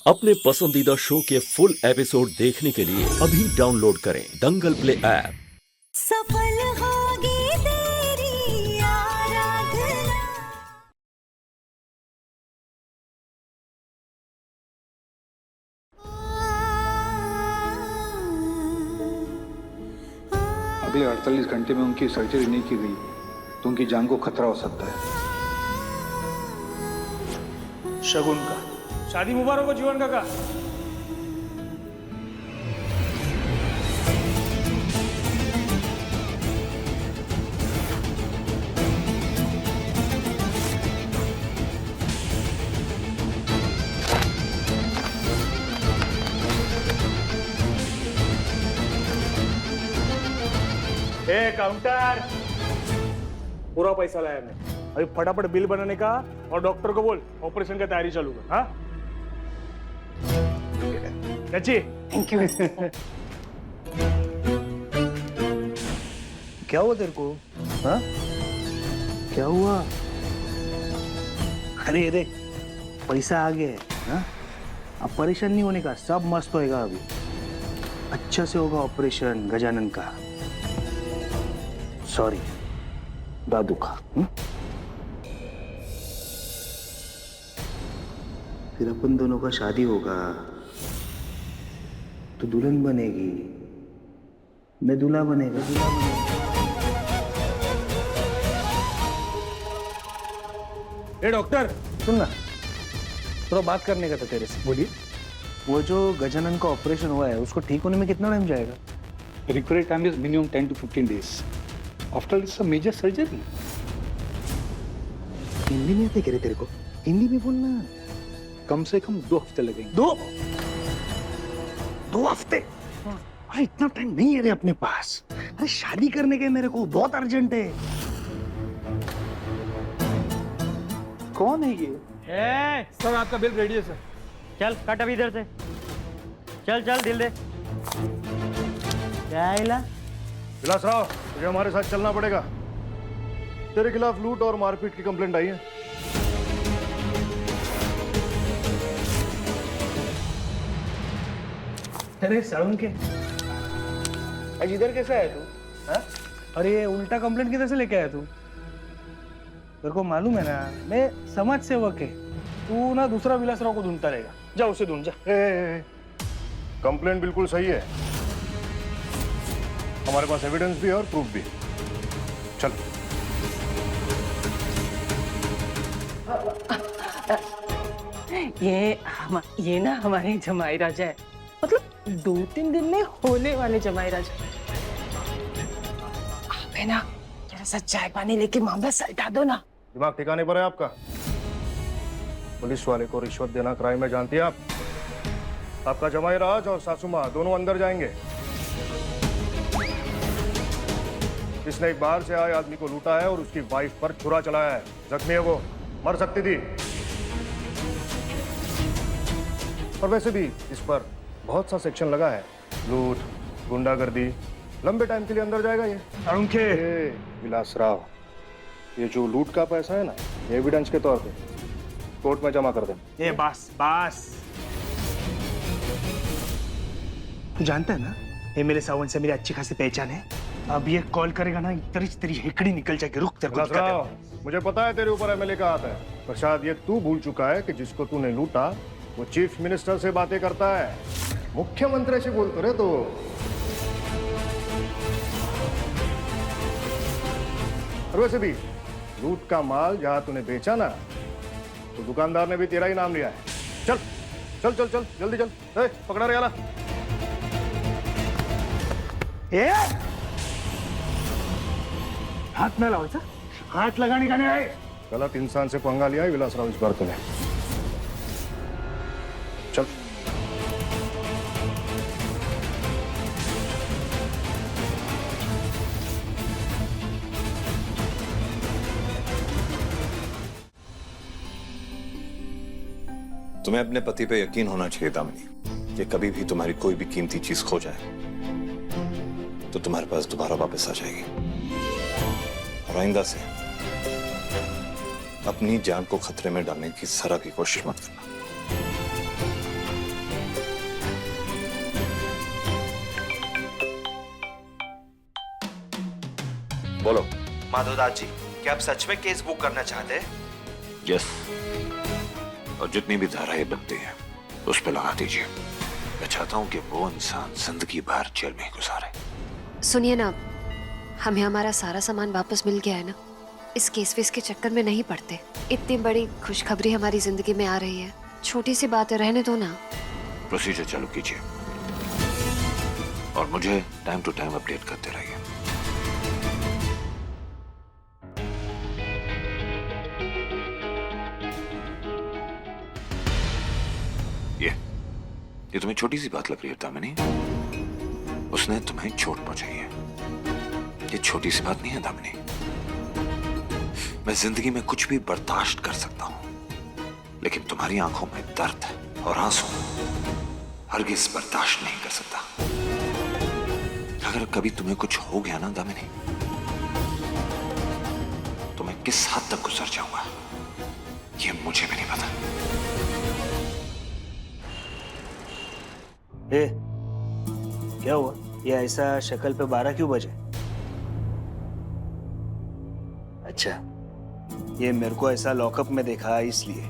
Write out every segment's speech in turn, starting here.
अपने पसंदीदा शो के फुल एपिसोड देखने के लिए अभी डाउनलोड करें दंगल प्ले ऐप। सफल होगी तेरी आराधना। अगले 48 घंटे में उनकी सर्जरी नहीं की गई तो उनकी जान को खतरा हो सकता है। शगुन का शादी मुबारक हो जीवन काका। काउंटर, पूरा पैसा लाया मैं। अभी फटाफट बिल बनाने का और डॉक्टर को बोल ऑपरेशन का तैयारी चालू कर। हाँ चाची, थैंक यू। क्या हुआ तेरे को? हाँ क्या हुआ? अरे देख, पैसा आ गया है। हाँ अब परेशान नहीं होने का, सब मस्त होएगा। अभी अच्छा से होगा ऑपरेशन गजानन का। सॉरी दादू का। फिर अपन दोनों का शादी होगा तो दुल्हन बनेगी, मैं दूल्हा बनेगा। ए डॉक्टर सुन ना, थोड़ा बात करने का था तेरे से। बोलिए। वो जो गजानन का ऑपरेशन हुआ है उसको ठीक होने में कितना टाइम जाएगा? Recovery time is minimum 10 to 15 days. After this, a major surgery. Hindi नहीं आती क्या रे तेरे को? हिंदी में बोलना। कम से कम 2 हफ्ते लगेंगे। 2 हफ्ते? अरे इतना टाइम नहीं है रे अपने पास। अरे शादी करने के मेरे को बहुत अर्जेंट है। कौन है ये? सर आपका बिल रेडी है सर। चल कट अभी इधर से। चल चल दिल दे। क्या हिला? विलासराव, तुझे हमारे साथ चलना पड़ेगा। तेरे खिलाफ लूट और मारपीट की कंप्लेंट आई है। अरे साउंड के आज इधर कैसे आया तू? हाँ? अरे ये उल्टा कंप्लेंट किधर से लेके आया तू? तेरे को मालूम है ना, मैं समाज सेवक है। तू ना दूसरा विलासराव को ढूंढता रहेगा। जा उसे ढूंढ जा। कंप्लेंट बिल्कुल सही है, हमारे पास एविडेंस भी है और प्रूफ भी। चल। ये ना हमारे जमाई राजा है, मतलब 2-3 दिन में होने वाले जमाई राजा। आप है ना थोड़ा सा चाय पानी लेके मामला सलटा दो ना। दिमाग ठिकाने पर है आपका? पुलिस वाले को रिश्वत देना क्राइम है, जानती है आप? आपका जमाई राज और सासू माँ दोनों अंदर जाएंगे। इसने एक बाहर से आए आदमी को लूटा है और उसकी वाइफ पर छुरा चलाया है। जख्मी है वो, मर सकती थी। और वैसे भी इस पर बहुत सा सेक्शन लगा है, लूट, गुंडागर्दी। लंबे टाइम के लिए अंदर जाएगा ये। विलासराव, ये जो लूट का पैसा है ना, ये एविडेंस के तौर पे कोर्ट में जमा कर दे। ये बस। तू जानता है ना, ये मेरे सावन से मेरी अच्छी खासी पहचान है। अब ये कॉल करेगा ना, तेरी हेकड़ी निकल जाएगी। रुक, तेरे को दिखाते हैं। मुझे पता है तेरे ऊपर एमएलए का हाथ है, पर शायद ये तू भूल चुका है कि जिसको तूने लूटा वो चीफ मिनिस्टर से बातें करता है, मुख्यमंत्री से बोलते रहे। तो और वैसे भी लूट का माल जहां तूने बेचा ना, तो दुकानदार ने भी तेरा ही नाम लिया है। चल चल चल चल, जल्दी चल। पकड़ा रे आला। हाथ में लाओ, हाथ लगाने का नहीं है। गलत इंसान से पंगा लिया है विलासराव इस बार तूने। चल। तुम्हें अपने पति पे यकीन होना चाहिए दामिनी, कि कभी भी तुम्हारी कोई भी कीमती चीज खो जाए तो तुम्हारे पास दोबारा वापस आ जाएगी। और आइंदा से अपनी जान को खतरे में डालने की जरा भी कोशिश मत करना। बोलो। माधवदास जी, क्या आप सच में केस बुक करना चाहते हैं? यस, और जितनी भी धाराएं बनती हैं उस पे लगा दीजिए। मैं चाहता हूं कि वो इंसान जिंदगी भर जेल में ही गुजारे। सुनिए ना, हमें हमारा सारा सामान वापस मिल गया है ना, इस केस वेस के चक्कर में नहीं पड़ते। इतनी बड़ी खुशखबरी हमारी जिंदगी में आ रही है, छोटी सी बात है, रहने दो ना। प्रोसीजर चालू कीजिए और मुझे टाइम टू टाइम अपडेट करते रहिए। ये तुम्हें छोटी सी बात लग रही है दामिनी? उसने तुम्हें चोट पहुंचाई है, ये छोटी सी बात नहीं है दामिनी। मैं जिंदगी में कुछ भी बर्दाश्त कर सकता हूं, लेकिन तुम्हारी आंखों में दर्द और आंसू हरगिज बर्दाश्त नहीं कर सकता। अगर कभी तुम्हें कुछ हो गया ना दामिनी, तो मैं किस हद तक गुजर जाऊंगा ये मुझे भी नहीं पता। ए, क्या हुआ? ये ऐसा शक्ल पे 12 क्यों बजे? अच्छा, ये मेरे को ऐसा लॉकअप में देखा इसलिए।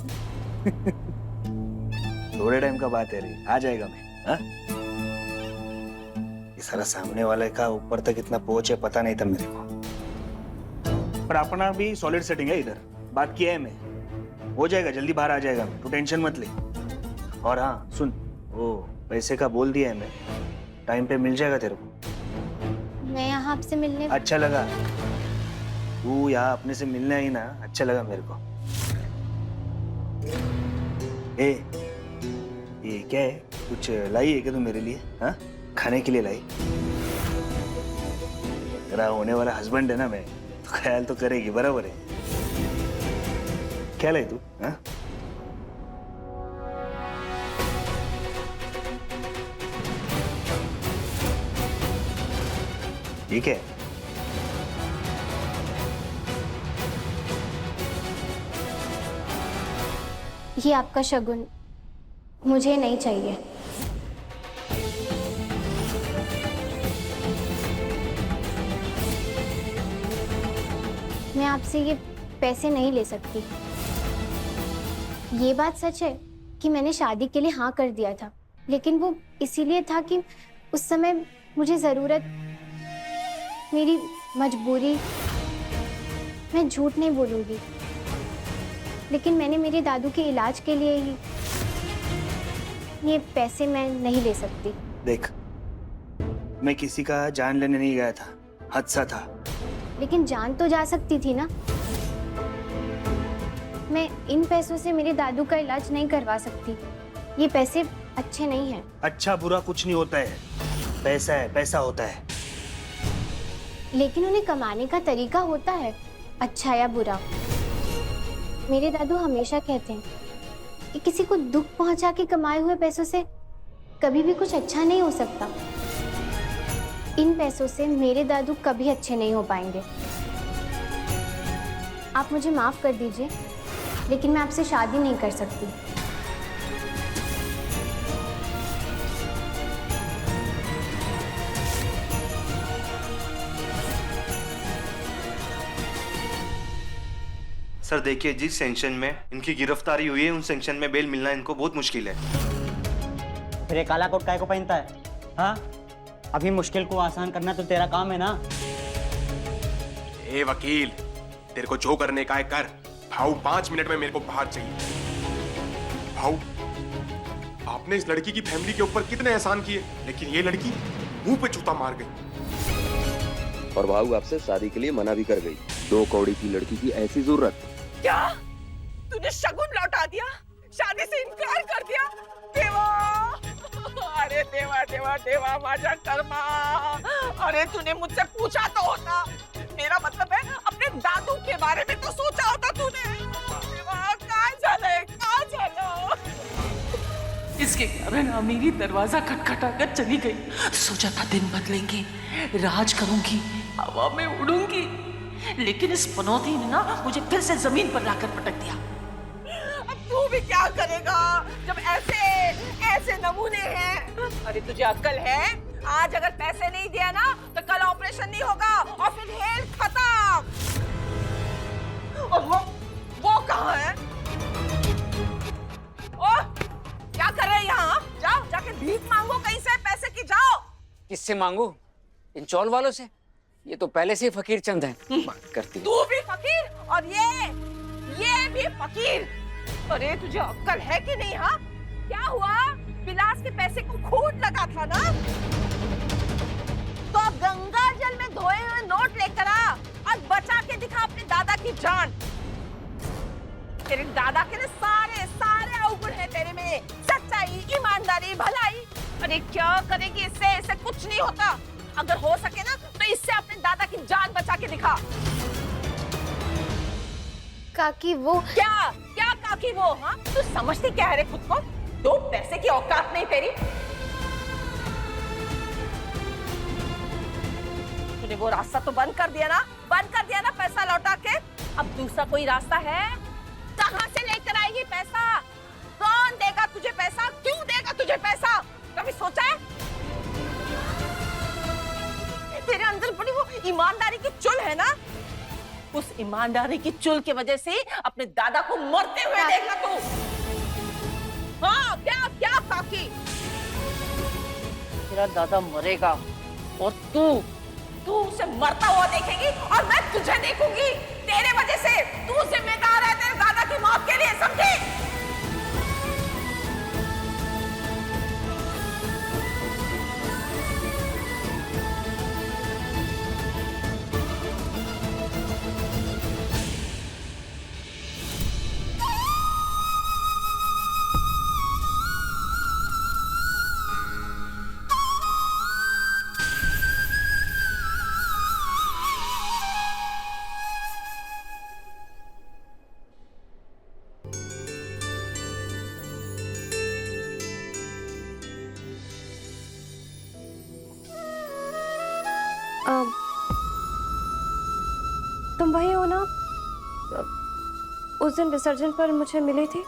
थोड़े टाइम का बात है रे, आ जाएगा मैं। हाँ? ये सारा सामने वाले का ऊपर तक इतना पहुंच है पता नहीं था मेरे को। पर अपना भी सॉलिड सेटिंग है इधर, बात किया है मैं, हो जाएगा, जल्दी बाहर आ जाएगा मैं, तू टेंशन मत ले। और हाँ सुन, ओ पैसे का बोल दिया है मैं, टाइम पे मिल जाएगा तेरे को। मैं यहाँ आपसे मिलने अच्छा लगा, तू यहाँ अपने से मिलने आई ना, अच्छा लगा मेरे को। ए, ये क्या है? कुछ लाई है क्या तू मेरे लिए? हाँ, खाने के लिए लाई? तेरा होने वाला हस्बैंड है ना मैं, तो ख्याल तो करेगी, बराबर है? क्या लाई तू? हाँ? ठीक है। ये आपका शगुन मुझे नहीं चाहिए। मैं आपसे ये पैसे नहीं ले सकती। ये बात सच है कि मैंने शादी के लिए हाँ कर दिया था, लेकिन वो इसीलिए था कि उस समय मुझे जरूरत, मेरी मजबूरी। मैं झूठ नहीं बोलूंगी, लेकिन मैंने मेरे दादू के इलाज के लिए ही ये पैसे मैं नहीं ले सकती। देख, मैं किसी का जान लेने नहीं गया था, हादसा था। लेकिन जान तो जा सकती थी ना। मैं इन पैसों से मेरे दादू का इलाज नहीं करवा सकती। ये पैसे अच्छे नहीं हैं। अच्छा बुरा कुछ नहीं होता है, पैसा है, पैसा होता है। लेकिन उन्हें कमाने का तरीका होता है, अच्छा या बुरा। मेरे दादू हमेशा कहते हैं कि किसी को दुख पहुंचा के कमाए हुए पैसों से कभी भी कुछ अच्छा नहीं हो सकता। इन पैसों से मेरे दादू कभी अच्छे नहीं हो पाएंगे। आप मुझे माफ कर दीजिए, लेकिन मैं आपसे शादी नहीं कर सकती। सर देखिए, जिस सेंक्शन में इनकी गिरफ्तारी हुई है उन सेंक्शन में बेल मिलना इनको बहुत मुश्किल है। फिर ये काला कोट काय को पहनता है? हाँ, अभी मुश्किल को आसान करना तो तेरा काम है ना। ए वकील, तेरे को जो करने का है कर। भाऊ 5 मिनट में मेरे को बाहर चाहिए। भाऊ, आपने इस लड़की की फैमिली के ऊपर कितने एहसान किए, लेकिन ये लड़की मुंह पे जूता मार गई। और भाऊ आपसे शादी के लिए मना भी कर गई। 2 कौड़ी की लड़की की ऐसी जरूरत? क्या तूने शगुन लौटा दिया, शादी से इनकार कर दिया? देवा, अरे देवा देवा देवा माझा कर्मा। अरे तूने मुझसे पूछा तो होता, मेरा मतलब है अपने दादू के बारे में तो सोचा होता तूने। देवा, काय झालंय, काय झालं? इसके कारण अमीरी दरवाजा खटखटा कर चली गई। सोचा था दिन बदलेंगे, राज करूंगी, हवा में उड़ूंगी, लेकिन इस पनौती ने ना मुझे फिर से जमीन पर लाकर पटक दिया। अब तू भी क्या करेगा जब ऐसे ऐसे नमूने हैं? अरे तुझे अक्ल है? आज अगर पैसे नहीं दिया ना तो कल ऑपरेशन नहीं होगा और फिर हेल्थ खत्म। और वो कहाँ है? ओ, क्या कर रहे हैं यहाँ? जाओ जाके भीख मांगो कहीं से पैसे की, जाओ। किससे मांगू? इन चौल वालों से? ये तो पहले से ही फकीर चंद है। बात करती है। तू भी फकीर और ये भी फकीर। अरे तुझे अक्ल है कि नहीं? हाँ, क्या हुआ? विलास के पैसे को खून लगा था ना, तो अब गंगा जल में धोए हुए नोट लेकर आ और बचा के दिखा अपने दादा की जान। तेरे दादा के सारे अवगुण है तेरे में, सच्चाई, ईमानदारी, भलाई। अरे क्या करेगी इससे? इससे कुछ नहीं होता। अगर हो सके ना तो इससे अपने दादा की जान बचा के दिखा। काकी वो क्या काकी वो? हाँ, तू समझती क्या है रे खुद को? दो पैसे की औकात नहीं तेरी। तूने वो रास्ता तो बंद कर दिया ना पैसा लौटा के। अब दूसरा कोई रास्ता है? कहाँ से लेकर आएगी पैसा? कौन देगा तुझे पैसा? क्यों देगा तुझे पैसा? कभी सोचा है? तेरे अंदर बड़ी वो ईमानदारी की चुल है ना, उस ईमानदारी की चुल की वजह से अपने दादा को मरते हुए देखना तू। हाँ, क्या काकी? तेरा दादा मरेगा और तू उसे मरता हुआ देखेगी और मैं तुझे देखूंगी। तेरे वजह से तू जिम्मेदार है तेरे दादा की मौत के लिए, समझी? तुम वही हो ना, उस दिन विसर्जन पर मुझे मिली थी?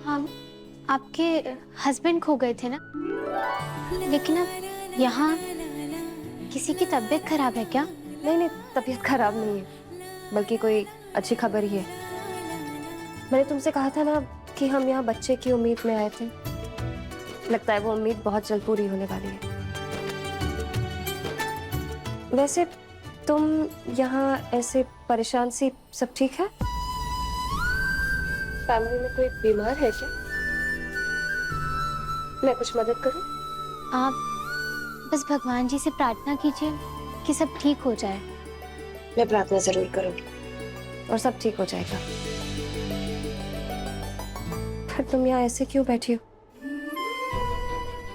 हम आपके हस्बैंड खो गए थे ना, लेकिन अब यहाँ किसी की तबीयत खराब है क्या? नहीं, तबीयत खराब नहीं है, बल्कि कोई अच्छी खबर ही है। मैंने तुमसे कहा था ना कि हम यहाँ बच्चे की उम्मीद में आए थे। लगता है वो उम्मीद बहुत जल्द पूरी होने वाली है। वैसे तुम यहाँ ऐसे परेशान सी, सब ठीक है? फैमिली में कोई बीमार है क्या? मैं कुछ मदद करूं? आप बस भगवान जी से प्रार्थना कीजिए कि सब ठीक हो जाए। मैं प्रार्थना जरूर करूंगी और सब ठीक हो जाएगा। फिर तुम यहाँ ऐसे क्यों बैठी हो?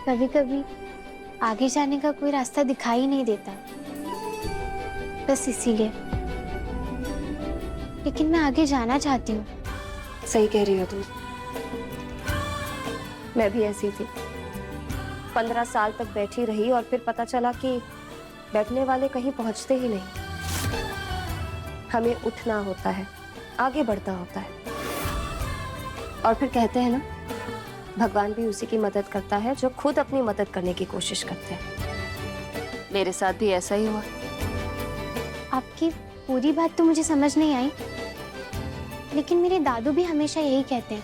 कभी कभी आगे जाने का कोई रास्ता दिखाई नहीं देता, बस इसीलिए। लेकिन मैं आगे जाना चाहती हूँ। सही कह रही हो तुम। मैं भी ऐसी थी, 15 साल तक बैठी रही और फिर पता चला कि बैठने वाले कहीं पहुंचते ही नहीं। हमें उठना होता है, आगे बढ़ना होता है। और फिर कहते हैं ना, भगवान भी उसी की मदद करता है जो खुद अपनी मदद करने की कोशिश करते हैं। मेरे साथ भी ऐसा ही हुआ। आपकी पूरी बात तो मुझे समझ नहीं आई, लेकिन मेरे दादू भी हमेशा यही कहते हैं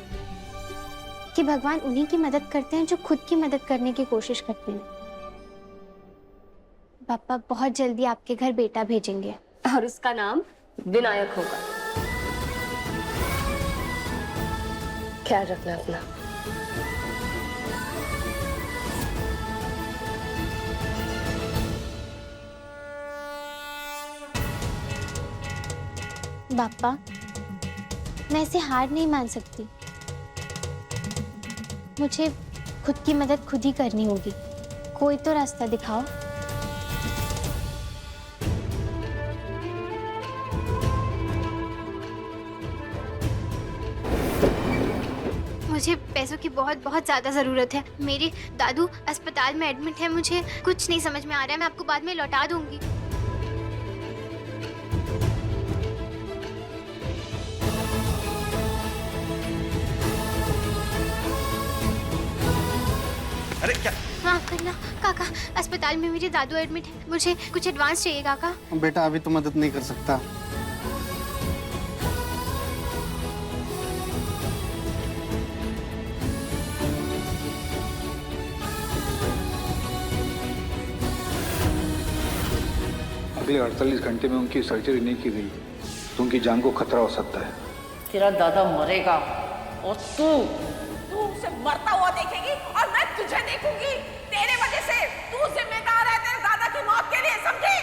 कि भगवान उन्हीं की मदद करते हैं जो खुद की मदद करने की कोशिश करते हैं। पापा बहुत जल्दी आपके घर बेटा भेजेंगे और उसका नाम विनायक होगा। ख्याल रखना अपना। पापा, मैं इसे हार नहीं मान सकती। मुझे खुद की मदद खुद ही करनी होगी। कोई तो रास्ता दिखाओ। मुझे पैसों की बहुत बहुत ज्यादा जरूरत है। मेरे दादू अस्पताल में एडमिट है। मुझे कुछ नहीं समझ में आ रहा है। मैं आपको बाद में लौटा दूंगी। अरे क्या? माफ करना काका, अस्पताल में मेरे दादू एडमिट है, मुझे कुछ एडवांस चाहिए काका। बेटा अभी तो मदद नहीं कर सकता। अगले 48 घंटे में उनकी सर्जरी नहीं की गई तो उनकी जान को खतरा हो सकता है। तेरा दादा मरेगा और तू उसे मरता हुआ देखेगी और मैं तुझे देखूंगी। तेरे वजह से तू जिम्मेदार है तेरे दादा की मौत के लिए, समझी?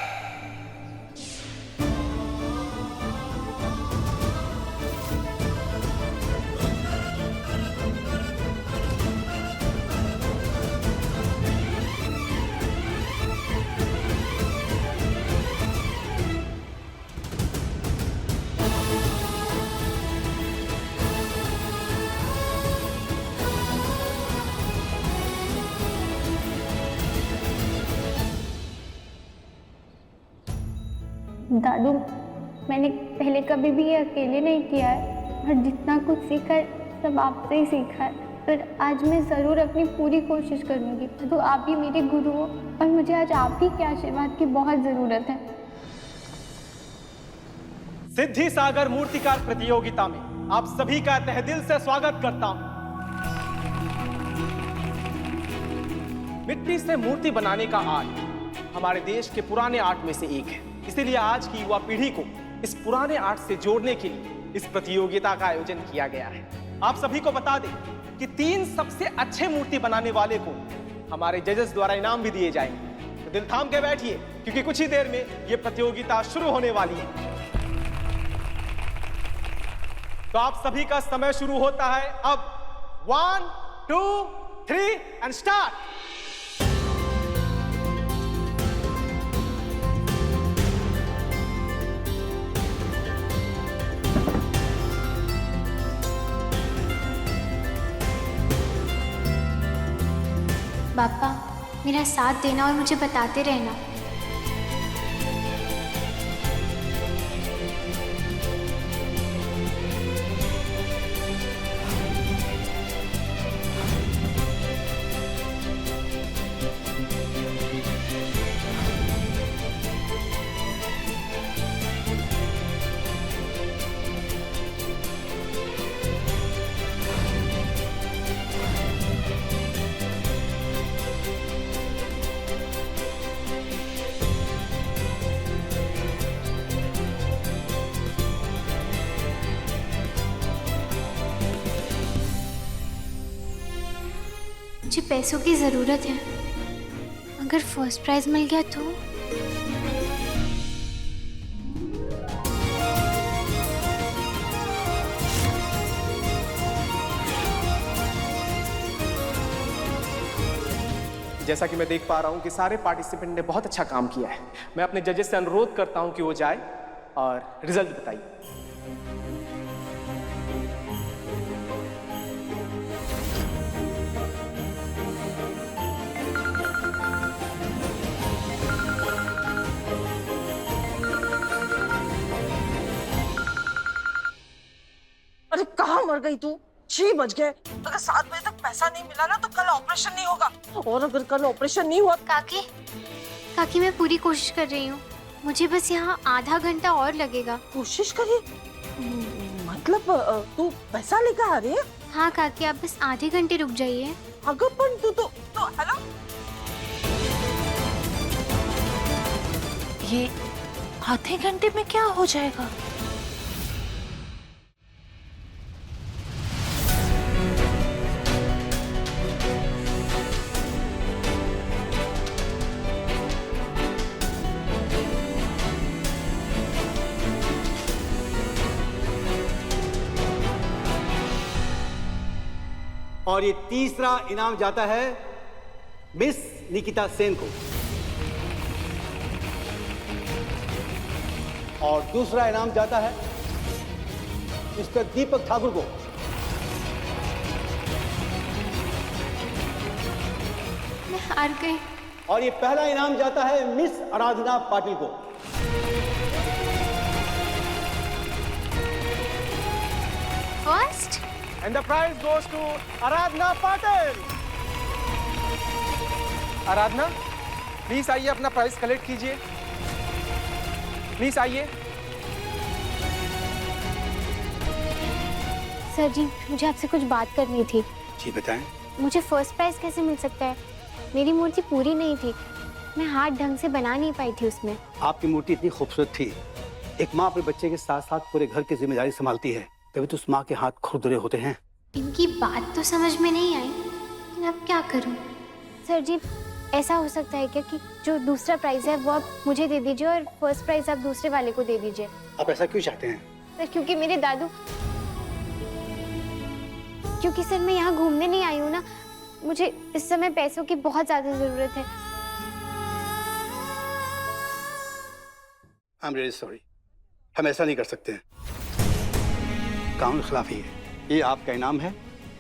दादू, मैंने पहले कभी भी ये अकेले नहीं किया है और जितना कुछ सीखा है सब आपसे ही सीखा है। पर आज मैं ज़रूर अपनी पूरी कोशिश करूँगी। दादू, आप ही मेरे गुरु हो और मुझे आज आप ही के आशीर्वाद की बहुत ज़रूरत है। सिद्धि सागर मूर्तिकार प्रतियोगिता में आप सभी का तहे दिल से स्वागत करता हूं। मिट्टी से मूर्ति बनाने का आर्ट हमारे देश के पुराने आर्ट में से एक है। इसीलिए आज की युवा पीढ़ी को इस पुराने आर्ट से जोड़ने के लिए इस प्रतियोगिता का आयोजन किया गया है। आप सभी को बता दें कि 3 सबसे अच्छे मूर्ति बनाने वाले को हमारे जजेस द्वारा इनाम भी दिए जाएंगे। तो दिल थाम के बैठिए क्योंकि कुछ ही देर में यह प्रतियोगिता शुरू होने वाली है। तो आप सभी का समय शुरू होता है अब। 1, 2, 3 एंड स्टार्ट। पापा, मेरा साथ देना और मुझे बताते रहना। मुझे पैसों की ज़रूरत है। अगर फर्स्ट प्राइज मिल गया तो? जैसा कि मैं देख पा रहा हूं कि सारे पार्टिसिपेंट ने बहुत अच्छा काम किया है। मैं अपने जजेस से अनुरोध करता हूं कि वो जाए और रिजल्ट बताइए। अरे कहाँ मर गई तू? 6 बज गए। अगर 7 बजे तक पैसा नहीं मिला ना तो कल ऑपरेशन नहीं होगा। और अगर कल ऑपरेशन नहीं हुआ काकी मैं पूरी कोशिश कर रही हूँ। मुझे बस यहाँ आधा घंटा और लगेगा। कोशिश करिए मतलब तू पैसा लेकर आ रही है? हाँ काकी, आप बस आधे घंटे रुक जाइए। अगर पण तू तो हेलो, ये आधे घंटे में क्या हो जाएगा? और ये तीसरा इनाम जाता है मिस निकिता सेन को और दूसरा इनाम जाता है मिस्टर दीपक ठाकुर को। मैं हार गई। और ये पहला इनाम जाता है मिस आराधना पाटिल को। First And the prize goes to Aradhana Patil. Aradhana, please आइए, अपना प्राइस कलेक्ट कीजिए। प्लीज आइए। सर जी, मुझे आपसे कुछ बात करनी थी। जी बताएं। मुझे फर्स्ट प्राइज कैसे मिल सकता है? मेरी मूर्ति पूरी नहीं थी, मैं हाथ ढंग से बना नहीं पाई थी उसमें। आपकी मूर्ति इतनी खूबसूरत थी। एक माँ अपने बच्चे के साथ साथ पूरे घर की जिम्मेदारी संभालती है, तभी तो उस माँ के हाथ खुरदुरे होते हैं। इनकी बात तो समझ में नहीं आई, लेकिन अब क्या करूं? सर जी, ऐसा हो सकता है क्या कि जो दूसरा प्राइज है वो आप मुझे दे दीजिए और फर्स्ट प्राइज आप दूसरे वाले को दे दीजिए? आप ऐसा क्यों चाहते हैं? सर, क्योंकि मेरे दादू, क्योंकि सर मैं यहाँ घूमने नहीं आई हूँ ना, मुझे इस समय पैसों की बहुत ज्यादा जरूरत है। आई एम रियली सॉरी, हम ऐसा नहीं कर सकते हैं, कानून खिलाफी है। ये आपका इनाम है,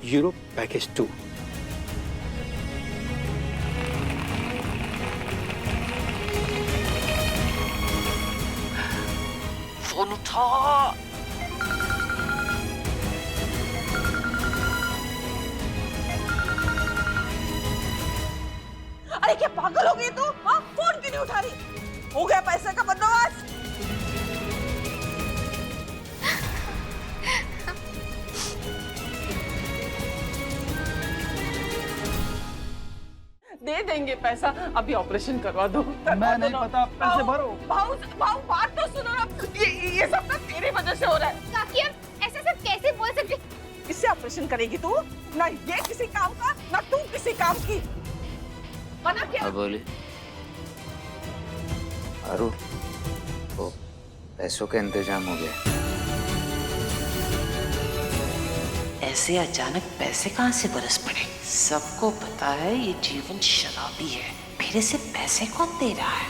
यूरोप पैकेज 2। फोन उठा। अरे क्या पागल हो गई तू? हाँ, फोन क्यों नहीं उठा रही? हो गया पैसे का बंदोबस्त? दे देंगे पैसा, अभी ऑपरेशन करवा दो। मैं नहीं पता, पैसे भरो। भाऊ भाऊ, बात तो सुनो ना, ये सब ना तेरी वजह से हो रहा है। काकी, अब ऐसा सब कैसे बोल सकते? किससे ऑपरेशन करेगी तू? ना ये किसी काम का, ना तू किसी काम की। बना क्या? अब बोली अरु, वो पैसों का इंतजाम हो गया। ऐसे अचानक पैसे कहाँ से बरस पड़े? सबको पता है ये जीवन शराबी है, मेरे से पैसे कौन दे रहा है?